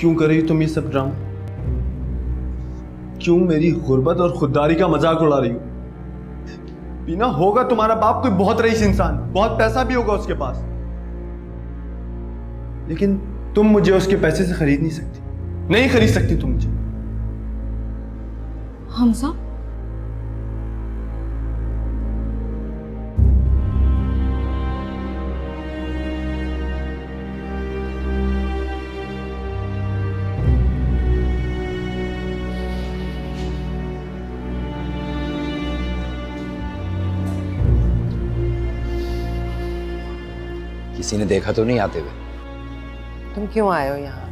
क्यों कर रही हो तुम ये सब ड्रामा? क्यों मेरी गुर्बत और खुददारी का मजाक उड़ा रही हो? बीना, होगा तुम्हारा बाप कोई बहुत रईस इंसान, बहुत पैसा भी होगा उसके पास, लेकिन तुम मुझे उसके पैसे से खरीद नहीं सकती, नहीं खरीद सकती तुम मुझे। हमजा, किसी ने देखा तो नहीं आते हुए? तुम क्यों आए हो यहाँ?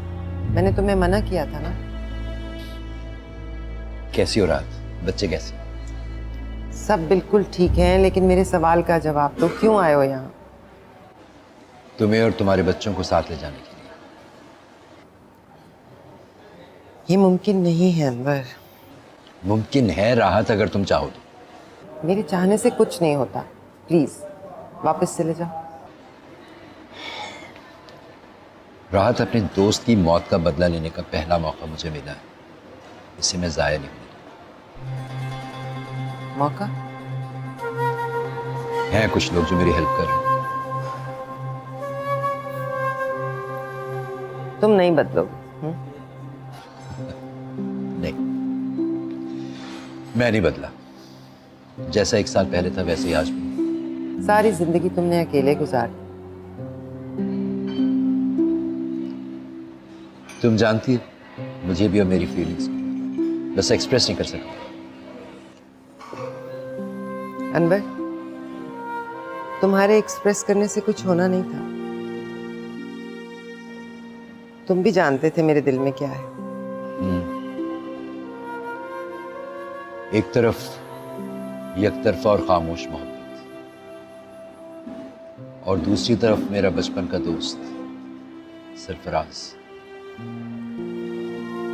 मैंने तुम्हें मना किया था ना। कैसी हो रात? बच्चे कैसे? सब बिल्कुल ठीक हैं, लेकिन मेरे सवाल का जवाब दो, क्यों आए हो यहाँ? तुम्हें और तुम्हारे बच्चों को साथ ले जाने के लिए। ये मुमकिन नहीं है अनवर। मुमकिन है राहत, अगर तुम चाहो तो। मेरे चाहने से कुछ नहीं होता, प्लीज वापस चले जाओ। राहत, अपने दोस्त की मौत का बदला लेने का पहला मौका मुझे मिला है, इसे मैं जाया नहीं होने। मौका? हैं कुछ लोग जो मेरी हेल्प कर रहे हैं। तुम नहीं बदलोगे? नहीं, मैं नहीं बदला। जैसा 1 साल पहले था वैसे ही आज भी। सारी जिंदगी तुमने अकेले गुजारी। तुम जानती हो, मुझे भी और मेरी फीलिंग्स बस एक्सप्रेस नहीं कर सकता। अनवर, तुम्हारे एक्सप्रेस करने से कुछ होना नहीं था। तुम भी जानते थे मेरे दिल में क्या है। एक तरफ यकतरफा और खामोश मोहब्बत, और दूसरी तरफ मेरा बचपन का दोस्त सरफराज।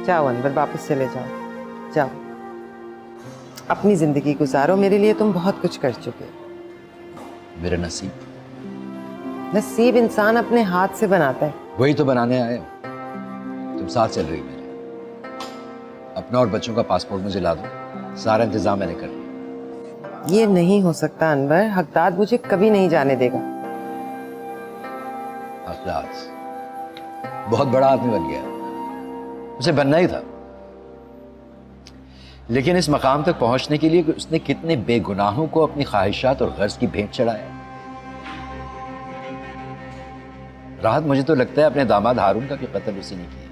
जाओ अनवर, वापस चले जाओ। जाओ, अपनी जिंदगी गुजारो। मेरे लिए तुम बहुत कुछ कर चुके हो। मेरा नसीब? नसीब इंसान अपने हाथ से बनाता है। वही तो बनाने आए हो। तुम साथ चल रही मेरे। अपना और बच्चों का पासपोर्ट मुझे ला दो, सारा इंतजाम मैंने कर लिया। ये नहीं हो सकता अनवर, हकदाद मुझे कभी नहीं जाने देगा। हकदाद बहुत बड़ा आदमी बन गया, उसे बनना ही था। लेकिन इस मकाम तक पहुंचने के लिए उसने कितने बेगुनाहों को अपनी ख्वाहिशात और गर्ज की भेंट चढ़ाया। राहत, मुझे तो लगता है अपने दामाद हारून का भी कत्ल उसी ने किया।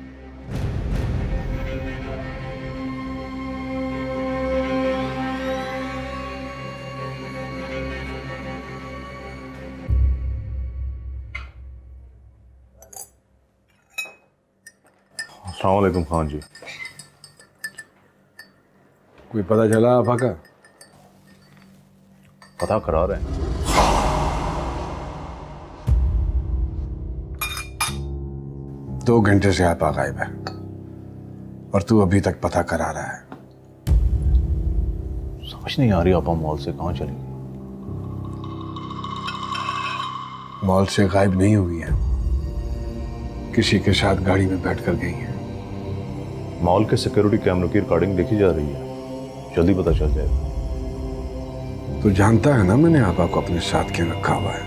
अस्सलाम वालेकुम खान जी। कोई पता चला आफा का? पता करा रहे हैं। 2 घंटे से आपा गायब है और तू अभी तक पता करा रहा है। समझ नहीं आ रही आपा मॉल से कहाँ चली गई? मॉल से गायब नहीं हुई है, किसी के साथ गाड़ी में बैठकर गई है। मॉल के सिक्योरिटी कैमरों की रिकॉर्डिंग देखी जा रही है, जल्दी पता चल जाएगा। तू जानता है ना मैंने आपा को अपने साथ क्यों रखा हुआ है?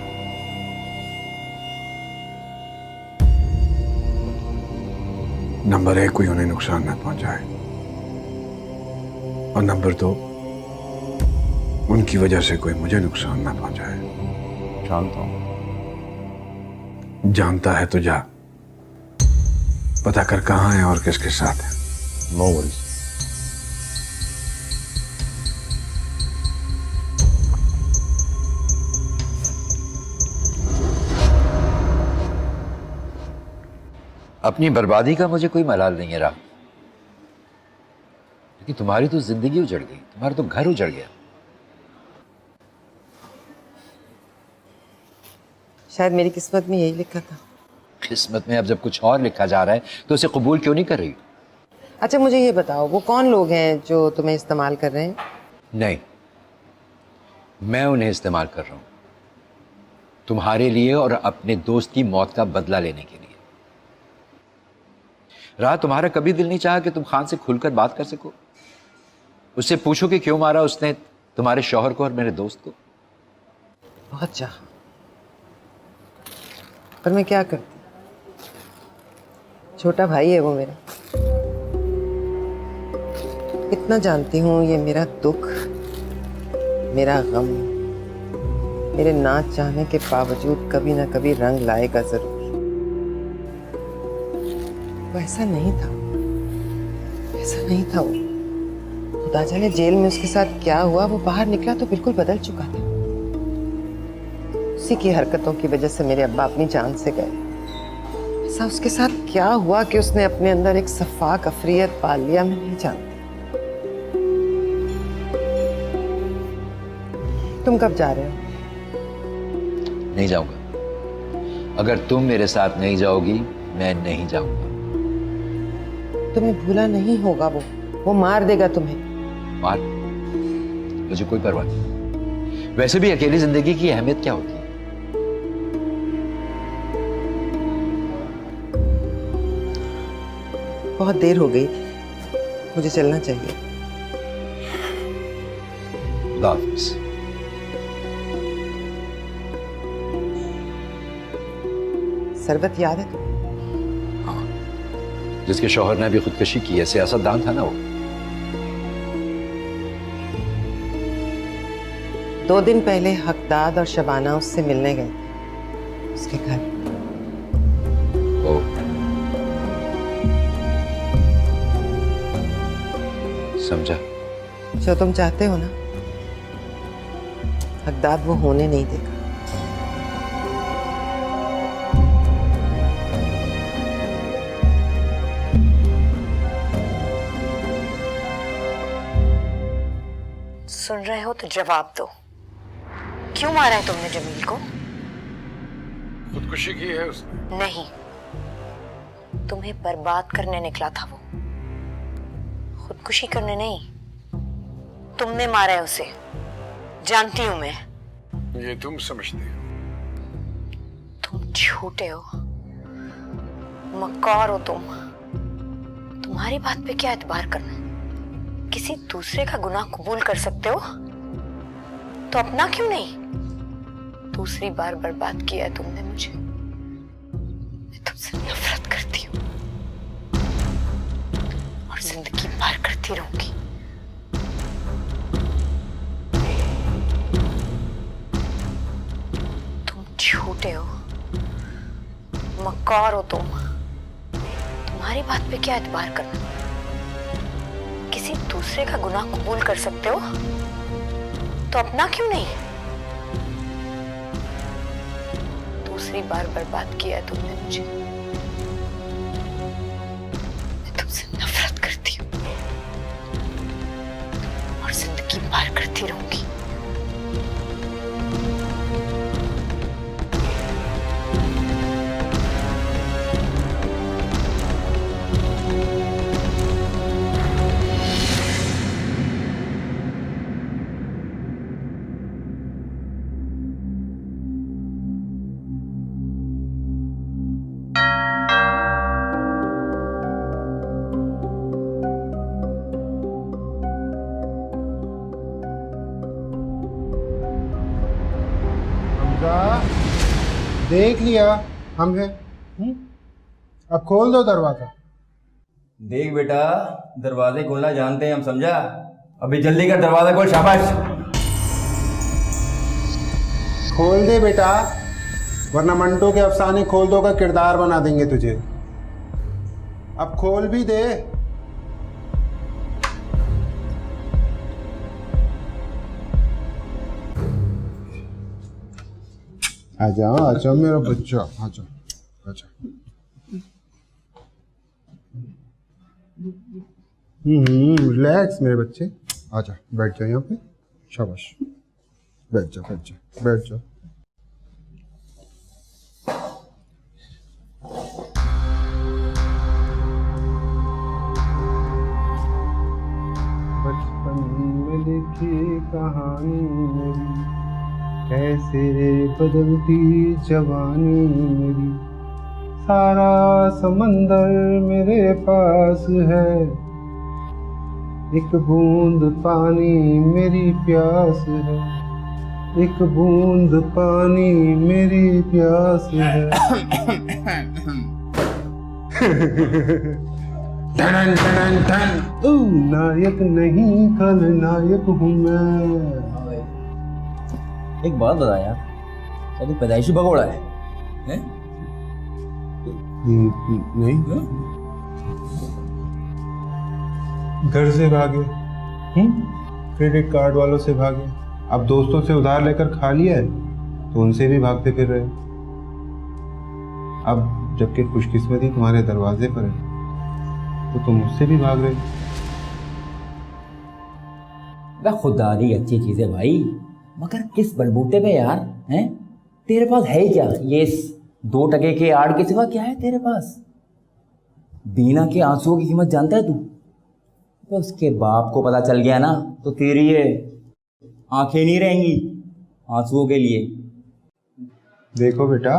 नंबर 1, कोई उन्हें नुकसान न पहुंचाए, और नंबर 2, उनकी वजह से कोई मुझे नुकसान ना पहुंचाए। जानता हूं। जानता है तो जा, पता कर कहां है और किसके साथ है। No worries. अपनी बर्बादी का मुझे कोई मलाल नहीं है राहत, क्योंकि तुम्हारी तो जिंदगी उजड़ गई, तुम्हारा तो घर उजड़ गया। शायद मेरी किस्मत में यही लिखा था। किस्मत में अब जब कुछ और लिखा जा रहा है तो उसे कबूल क्यों नहीं कर रही? अच्छा मुझे ये बताओ, वो कौन लोग हैं जो तुम्हें इस्तेमाल कर रहे हैं? नहीं, मैं उन्हें इस्तेमाल कर रहा हूं तुम्हारे लिए और अपने दोस्त की मौत का बदला लेने के लिए। रात तुम्हारा कभी दिल नहीं चाहा कि तुम खान से खुलकर बात कर सको? उससे पूछो कि क्यों मारा उसने तुम्हारे शौहर को और मेरे दोस्त को? बहुत चाहा, पर मैं क्या करती, छोटा भाई है वो मेरा। इतना जानती हूँ ये मेरा दुख, मेरा गम, मेरे ना चाहने के बावजूद कभी ना कभी रंग लाएगा जरूर। वैसा नहीं था, ऐसा नहीं था वो। खुदा जाने जेल में उसके साथ क्या हुआ, वो बाहर निकला तो बिल्कुल बदल चुका था। उसी की हरकतों की वजह से मेरे अब्बा अपनी जान से गए। ऐसा उसके साथ क्या हुआ कि उसने अपने अंदर एक सफाक अफरियत पाल लिया, मैं नहीं जानती। तुम कब जा रहे हो? नहीं जाऊंगा। अगर तुम मेरे साथ नहीं जाओगी मैं नहीं जाऊंगा। तुम्हें भूला नहीं होगा वो मार देगा तुम्हें। मार, मुझे कोई परवाह नहीं। वैसे भी अकेली जिंदगी की अहमियत क्या होती है? बहुत देर हो गई, मुझे चलना चाहिए। खुदा हाफिज। सरबत याद है तुम्हें? हाँ, जिसके शौहर ने भी खुदकशी की है, सियासतदान था ना वो। 2 दिन पहले हकदाद और शबाना उससे मिलने गए थे, उसके घर। ओ, समझा। जो तुम चाहते हो ना, हकदाद वो होने नहीं देगा। सुन रहे हो तो जवाब दो। क्यों मारा है तुमने जमील को? खुदकुशी की है उसने। नहीं, तुम्हें बर्बाद करने निकला था वो, खुदकुशी करने नहीं। तुमने मारा है उसे, जानती हूं मैं। ये तुम समझते हो? तुम झूठे हो, मक्कार हो तुम। तुम्हारी बात पे क्या एतबार करना है? किसी दूसरे का गुनाह कबूल कर सकते हो तो अपना क्यों नहीं? दूसरी बार बर्बाद किया है तुमने मुझे। मैं तुमसे नफरत करती हूँ और जिंदगी भर करती रहूंगी। तुम झूठे हो, मक्कार हो तुम। तुम्हारी बात पे क्या एतबार करना? किसी दूसरे का गुनाह कबूल कर सकते हो तो अपना क्यों नहीं? दूसरी बार बर्बाद किया है तुमने मुझे। मैं तुमसे नफरत करती हूँ और जिंदगी भर करती रहूंगी। देख लिया हम है। अब खोल दो दरवाजा। देख बेटा, दरवाजे खोलना जानते हैं हम, समझा? अभी जल्दी कर, दरवाजा खोल, शाबाश। खोल दे बेटा, वरना मंटो के अफसाने खोल दो का किरदार बना देंगे तुझे। अब खोल भी दे। आ जाओ मेरा बच्चा, आ जाओ आ जाओ। रिलैक्स मेरे बच्चे, आ जाओ, बैठ जाओ यहाँ पे। शाबाश, बैठ जाओ बैठ जाओ बैठ जाओ। बचपन में लिखी कहानी मेरी, कैसे बदलती जवानी मेरी, सारा समंदर मेरे पास है, एक बूंद पानी मेरी प्यास है, एक बूंद पानी मेरी प्यास है। टन टन टन, तू नायक नहीं खलनायक हूँ मैं। एक बात बता यार, क्या तू पैदाइशी भगोड़ा है? हैं? नहीं, घर से भागे, क्रेडिट कार्ड वालों से भागे, अब दोस्तों से उधार लेकर खा लिया है तो उनसे भी भागते फिर रहे। अब जबकि खुशकिस्मती तुम्हारे दरवाजे पर है तो तुम उससे भी भाग रहे। खुदारी अच्छी चीज है भाई, मगर किस बलबूते पे यार? हैं? तेरे पास है ही क्या? ये 2 टके के आड़ के सिवा क्या है तेरे पास? बीना के आंसुओं की कीमत जानता है तू? तो उसके बाप को पता चल गया ना तो तेरी ये आंखें नहीं रहेंगी आंसुओं के लिए। देखो बेटा,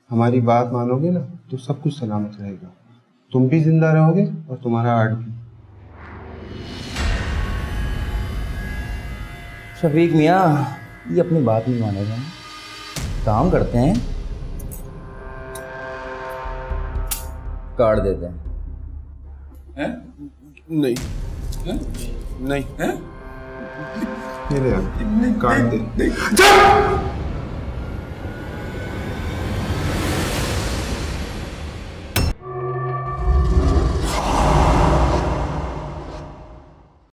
हमारी बात मानोगे ना तो सब कुछ सलामत रहेगा, तुम भी जिंदा रहोगे और तुम्हारा आर्ट भी। शफीक मियाँ ये अपनी बात नहीं मानेगा, काम करते हैं, काट देते हैं। नहीं नहीं, ये ले काट दे।